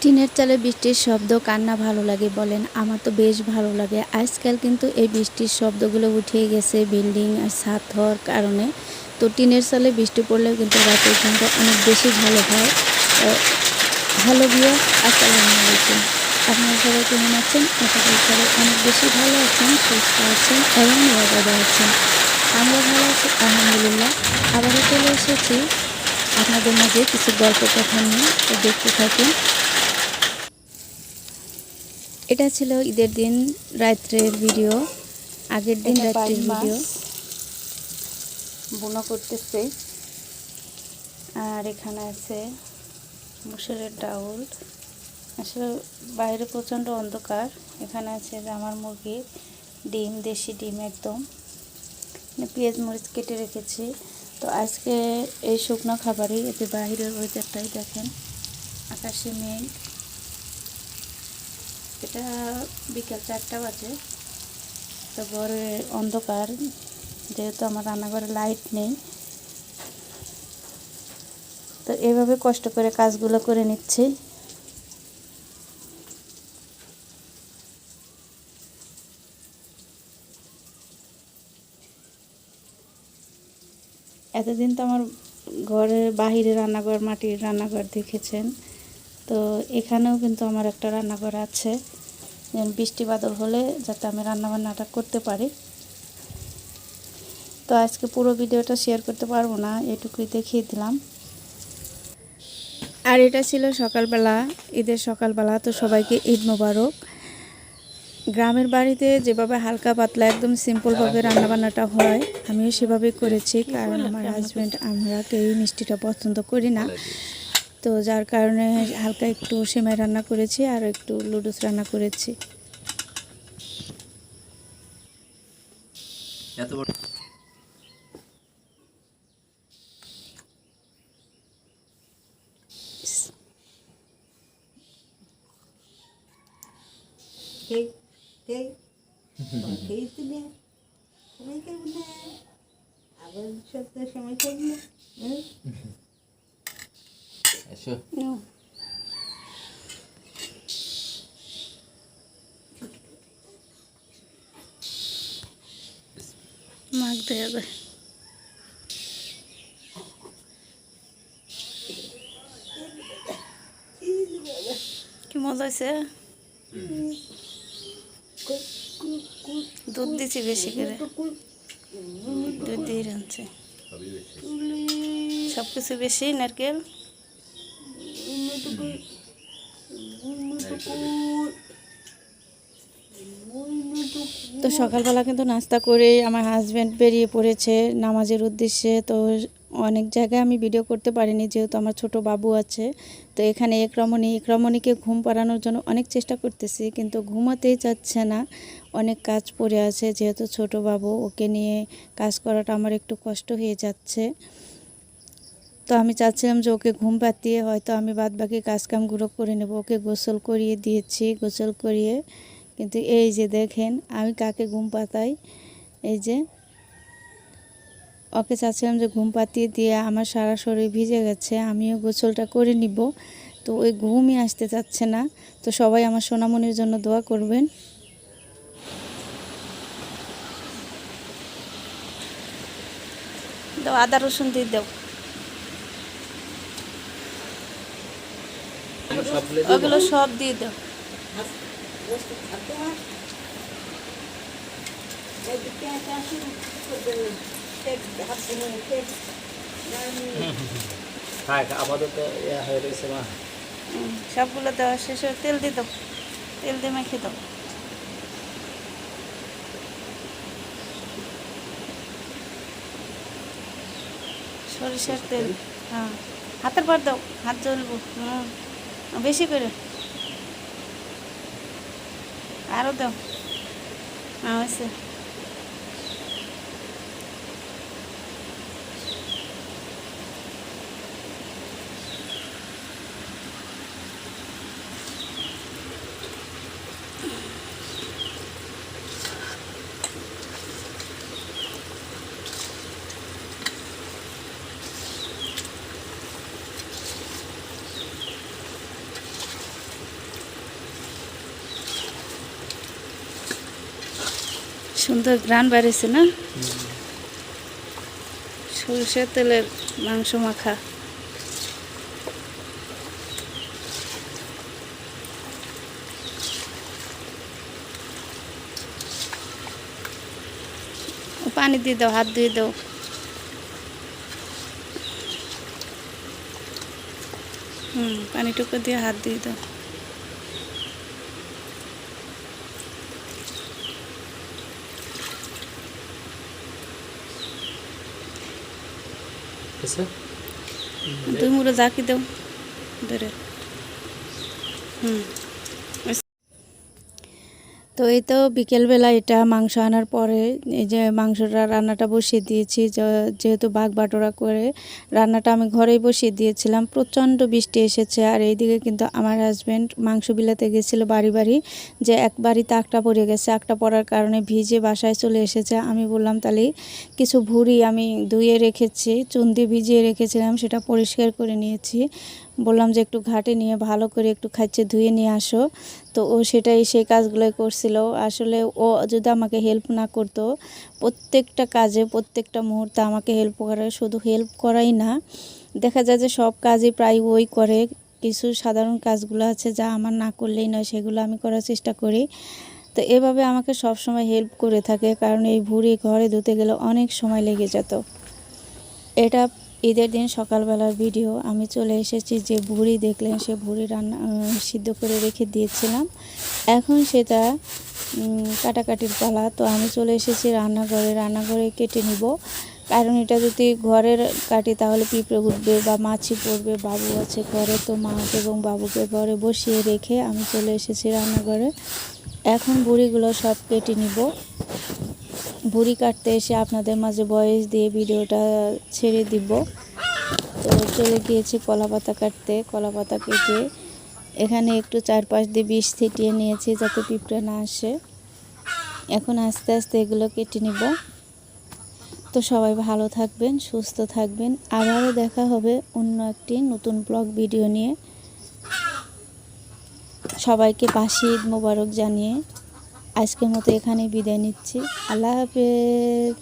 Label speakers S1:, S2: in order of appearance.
S1: টিনের চালে বৃষ্টির শব্দ কার না ভালো লাগে বলেন? আমার তো বেশ ভালো লাগে। আজকাল কিন্তু এই বৃষ্টির শব্দগুলো উঠে গেছে বিল্ডিং আর ছাদ হওয়ার কারণে। তো টিনের চালে বৃষ্টি পড়লেও কিন্তু রাতের ঘুমটা অনেক বেশি ভালো হয়। হ্যালো ভিউয়ার্স, আসসালামু আলাইকুম। আপনারা সবাই কেমন আছেন? আশা করি সবাই অনেক বেশি ভালো আছেন, সুস্থ আছেন এবং নিরাপদে আছেন। আমরা ভালো আছি আলহামদুলিল্লাহ। আবারও চলে এসেছি আপনাদের মাঝে কিছু গল্প কথা নিয়ে। তো দেখতে থাকুন। এটা ছিল ঈদের দিন রাত্রের ভিডিও, আগের দিন রাত্রের ভিডিও। বুনো করতেছে আর এখানে আছে মুসুরের ডাউল। আসলে বাইরে প্রচণ্ড অন্ধকার। এখানে আছে জামার মুরগির ডিম, দেশি ডিম একদম। পেঁয়াজ মরিচ কেটে রেখেছি। তো আজকে এই শুকনো খাবারই, এতে বাহিরের ওয়েদারটাই দেখেন, আকাশে মেঘ। এটা বিকেল 4টা বাজে। তো ঘরে অন্ধকার, যেহেতু আমার রান্নাঘরে লাইট নেই, তো এভাবে কষ্ট করে কাজগুলো করে নিচ্ছি। এতদিন তো আমার ঘরের বাহিরে রান্নাঘর, মাটির রান্নাঘর দেখেছেন। তো এখানেও কিন্তু আমার একটা রান্নাঘর আছে, যেন বৃষ্টি বাদল হলে যাতে আমি রান্নাবান্নাটা করতে পারি। তো আজকে পুরো ভিডিওটা শেয়ার করতে পারবো না, এটুকুই দেখিয়ে দিলাম। আর এটা ছিল সকালবেলা, ঈদের সকালবেলা। তো সবাইকে ঈদ মোবারক। গ্রামের বাড়িতে যেভাবে হালকা পাতলা একদম সিম্পলভাবে রান্নাবান্নাটা হয়, আমিও সেভাবেই করেছি, কারণ আমার হাজব্যান্ড আমরা কেউই মিষ্টিটা পছন্দ করি না। তো যার কারণে হালকা একটু সেমাই রান্না করেছি আর একটু লুডুস রান্না করেছি। মাছ দেওয়া যায়। কি মজা হয়েছে? দুধ দিচ্ছি বেশি করে, দুধ দিয়ে রাঁধছে। সব কিছু বেশি, নারকেল। তো সকালবেলা কিন্তু নাস্তা করে আমার হাজব্যান্ড বেরিয়ে পড়েছে নামাজের উদ্দেশ্যে। তো অনেক জায়গায় আমি ভিডিও করতে পারিনি, যেহেতু আমার ছোট বাবু আছে। তো এখানে একরমণীকে ঘুম পাড়ানোর জন্য অনেক চেষ্টা করতেছি, কিন্তু ঘুমাতেই চাচ্ছে না। অনেক কাজ পড়ে আছে, যেহেতু ছোট বাবু, ওকে নিয়ে কাজ করাটা আমার একটু কষ্ট হয়ে যাচ্ছে। তো আমি চাচ্ছিলাম যে ওকে ঘুম পাতিয়ে হয়তো আমি বাদবাকি কাজকামগুলো করে নেব। ওকে গোসল করিয়ে দিয়েছি, গোসল করিয়ে, কিন্তু এই যে দেখেন আমি কাকে ঘুম পাতাই। এই যে ওকে চাচ্ছিলাম যে ঘুম পাতিয়ে দিয়ে, আমার সারা শরীর ভিজে গেছে, আমিও গোসলটা করে নিব। তো ওই ঘুমই আসতে চাচ্ছে না। তো সবাই আমার সোনামণির জন্য দোয়া করবেন। দাও, আদা রসুন দিয়ে দাও, ওগুলো সব দিয়ে দাও।
S2: আপাতত হয়ে রয়েছে মা,
S1: সবগুলো দেওয়া শেষ হয়ে তেল দিয়ে দাও, তেল দিয়ে মেখে দাও। সরিষার তেল, হ্যাঁ, হাতের পর দাও, হাত জ্বলবো। বেশি করে আরও দাও। হয়েছে। সুন্দর গ্রান বেড়েছে না, সরষের তেলের মাংস মাখা। পানি দিয়ে দাও, হাত ধুয়ে দাও। পানিটুকু দিয়ে হাত দিয়ে দাও।
S2: कैसे?
S1: দুই মুড়ো জাকি দাও ধরে। তো এই তো বিকেলবেলা এটা মাংস আনার পরে এই যে মাংসটা রান্নাটা বসিয়ে দিয়েছি। যেহেতু বাঘ বাটোরা করে রান্নাটা আমি ঘরেই বসিয়ে দিয়েছিলাম। প্রচণ্ড বৃষ্টি এসেছে আর এইদিকে কিন্তু আমার হাজব্যান্ড মাংস বিলাতে গেছিলো বাড়ি বাড়ি, যে এক বাড়িতে আগটা পড়ে গেছে। আগটা পড়ার কারণে ভিজে বাসায় চলে এসেছে। আমি বললাম তাহলে কিছু ভুঁড়ি আমি ধুয়ে রেখেছি, চুন দিয়ে ভিজিয়ে রেখেছিলাম, সেটা পরিষ্কার করে নিয়েছি। বললাম যে একটু ঘাটে নিয়ে ভালো করে একটু খাচ্ছে ধুয়ে নিয়ে আসো। তো ও সেটাই সেই কাজগুলোই করছিল। আসলে ও যদি আমাকে হেল্প না করতো, প্রত্যেকটা কাজে প্রত্যেকটা মুহূর্তে আমাকে হেল্প করে। শুধু হেল্প করাই না, দেখা যায় যে সব কাজই প্রায় ওই করে। কিছু সাধারণ কাজগুলো আছে যা আমার না করলেই নয়, সেগুলো আমি করার চেষ্টা করি। তো এভাবে আমাকে সব সময় হেল্প করে থাকে, কারণ এই ভুঁড়ি ঘরে ধুতে গেলে অনেক সময় লেগে যেত। এটা ঈদের দিন সকালবেলার ভিডিও। আমি চলে এসেছি, যে ভুঁড়ি দেখলেন সে ভুঁড়ি রান্না সিদ্ধ করে রেখে দিয়েছিলাম। এখন সেটা কাটাকাটির পালা। তো আমি চলে এসেছি রান্নাঘরে কেটে নিব, কারণ এটা যদি ঘরের কাটি তাহলে পিঁপড়ে উঠবে বা মাছি পড়বে। বাবু আছে ঘরে, তো মা এবং বাবুকে ঘরে বসিয়ে রেখে আমি চলে এসেছি রান্নাঘরে। এখন ভুঁড়িগুলো সব কেটে নিব। ভুঁড়ি কাটতে এসে আপনাদের মাঝে ভয়েস দিয়ে ভিডিওটা ছেড়ে দিব। তো চলে গিয়েছি কলা পাতা কাটতে। কলা পাতা কেটে এখানে একটু চারপাশ দিয়ে বিষ ছিটিয়ে নিয়েছি যাতে পিঁপড়ে না আসে। এখন আস্তে আস্তে এগুলো কেটে নিব। তো সবাই ভালো থাকবেন, সুস্থ থাকবেন। আবারও দেখা হবে অন্য একটি নতুন ব্লগ ভিডিও নিয়ে। সবাইকে বাসি ঈদ মোবারক জানিয়ে আজকের মতো এখানে বিদায় নিচ্ছি। আল্লাহ হাফেজ।